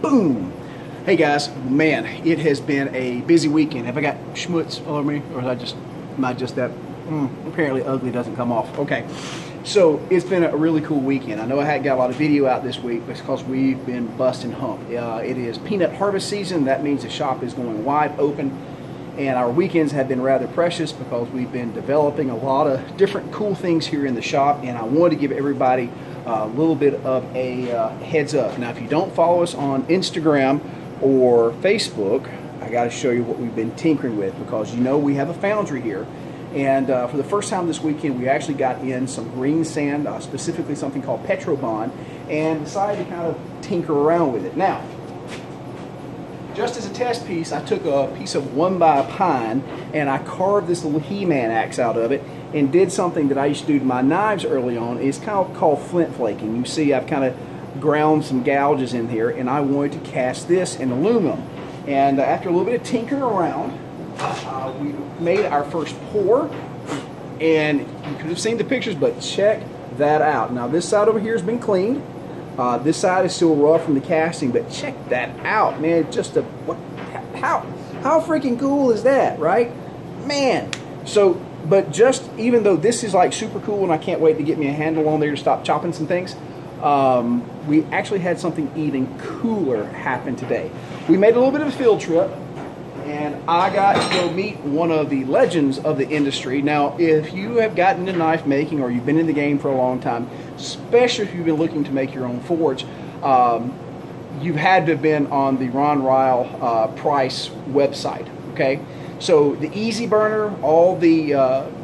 Boom! Hey guys, man, it has been a busy weekend. Have I got schmutz all over me, or is I just, am I just that? Apparently ugly doesn't come off. Okay, so it's been a really cool weekend. I know I hadn't got a lot of video out this week because we've been busting hump. It is peanut harvest season. That means the shop is going wide open, and our weekends have been rather precious because we've been developing a lot of different cool things here in the shop, and I wanted to give everybody a little bit of a heads up. Now, if you don't follow us on Instagram or Facebook, I got to show you what we've been tinkering with, because you know we have a foundry here. And for the first time this weekend, we actually got in some green sand, specifically something called Petrobond, and decided to kind of tinker around with it. Now, just as a test piece, I took a piece of 1x pine and I carved this little He-Man axe out of it and did something that I used to do to my knives early on. It's kind of called flint flaking. You see I've kind of ground some gouges in here, and I wanted to cast this in aluminum. And after a little bit of tinkering around, we made our first pour, and you could have seen the pictures, but check that out. Now this side over here has been cleaned. This side is still raw from the casting, but check that out, man. Just a, how freaking cool is that, right? Man. So, but just, even though this is like super cool and I can't wait to get me a handle on there to stop chopping some things, we actually had something even cooler happen today. We made a little bit of a field trip, and I got to go meet one of the legends of the industry. Now, if you have gotten into knife making, or you've been in the game for a long time, especially if you've been looking to make your own forge, you've had to have been on the Ron Ryle Price website, okay? So the Easy Burner, all the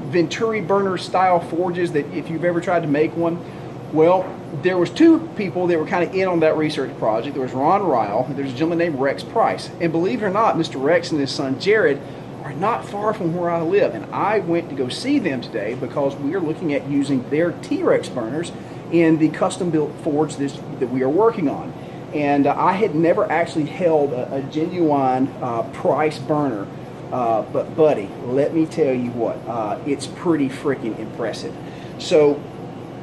Venturi burner style forges, that if you've ever tried to make one, well, there was two people that were kind of in on that research project. There was Ron Ryle, and there's a gentleman named Rex Price. And believe it or not, Mr. Rex and his son Jared are not far from where I live. And I went to go see them today because we are looking at using their T-Rex burners in the custom-built forge that we are working on. And I had never actually held a genuine Price burner. But buddy, let me tell you what, it's pretty freaking impressive. So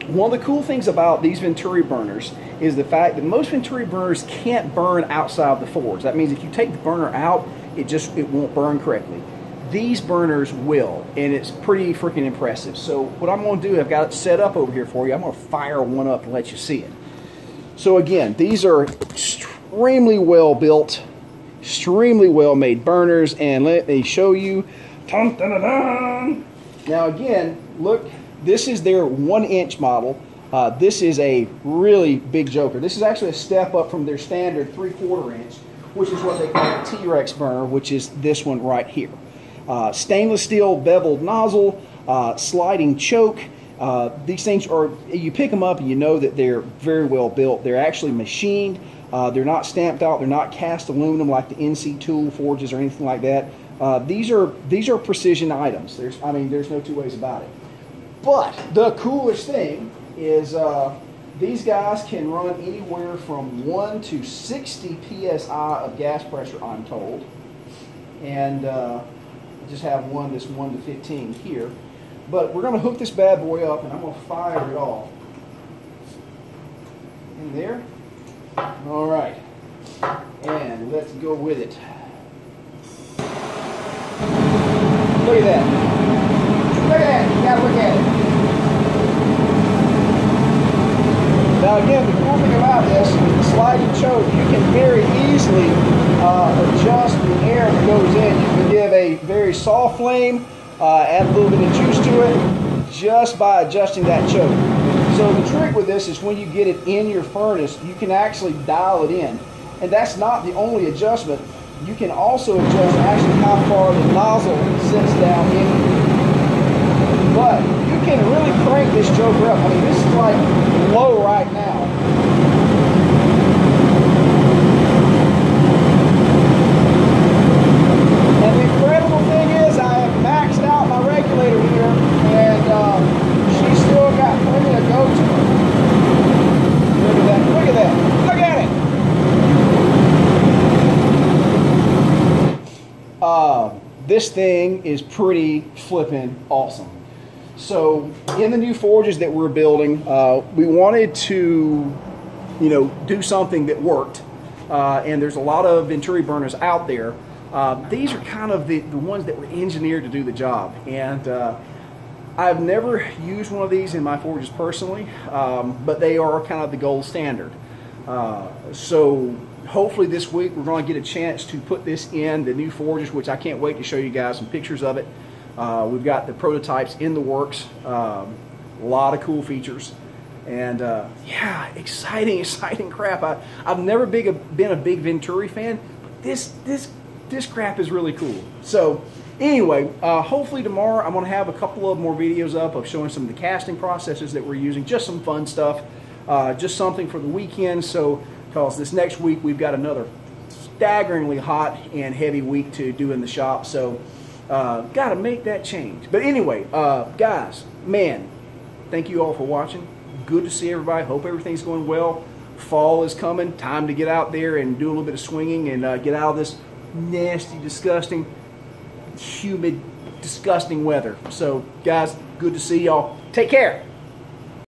one of the cool things about these Venturi burners is the fact that most Venturi burners can't burn outside the forge. That means if you take the burner out, it won't burn correctly. These burners will, and it's pretty freaking impressive. So what I'm going to do, I've got it set up over here for you. I'm going to fire one up and let you see it. So again, these are extremely well built, extremely well made burners, and let me show you. Dun, dun, dun, dun. Now again, look. This is their 1-inch model. This is a really big joker. This is actually a step up from their standard 3/4 inch, which is what they call a T-Rex burner, which is this one right here. Stainless steel beveled nozzle, sliding choke. These things are, you pick them up and you know that they're very well built. They're actually machined. They're not stamped out. They're not cast aluminum like the NC tool forges or anything like that. These are precision items. There's no two ways about it. But the coolest thing is these guys can run anywhere from 1 to 60 psi of gas pressure, I'm told. And I just have one that's 1 to 15 here. But we're going to hook this bad boy up, and I'm going to fire it off. In there. All right. And let's go with it. Look at that. Look at that, you gotta look at it. Now again, the cool thing about this is the sliding choke, you can very easily adjust the air that goes in. You can give a very soft flame, add a little bit of juice to it, just by adjusting that choke. So the trick with this is when you get it in your furnace, you can actually dial it in. And that's not the only adjustment. You can also adjust actually how far the nozzle sits down in. But you can really crank this joker up. I mean, this is like low right now. And the incredible thing is I have maxed out my regulator here, and she's still got plenty to go to her. Look at that. Look at that. Look at it. This thing is pretty flippin' awesome. So in the new forges that we're building, we wanted to, do something that worked. and there's a lot of Venturi burners out there. These are kind of the ones that were engineered to do the job, and I've never used one of these in my forges personally, but they are kind of the gold standard. So hopefully this week we're going to get a chance to put this in the new forges, which I can't wait to show you guys some pictures of it. We've got the prototypes in the works, a lot of cool features, and yeah, exciting crap. I've never been a big Venturi fan, but this crap is really cool. So anyway, hopefully tomorrow I'm going to have a couple of more videos up of showing some of the casting processes that we're using, just some fun stuff, just something for the weekend. So because this next week we've got another staggeringly hot and heavy week to do in the shop, so got to make that change. But anyway, guys, man, thank you all for watching. Good to see everybody. Hope everything's going well. Fall is coming. Time to get out there and do a little bit of swinging and get out of this nasty, disgusting, humid, disgusting weather. So guys, good to see y'all. Take care.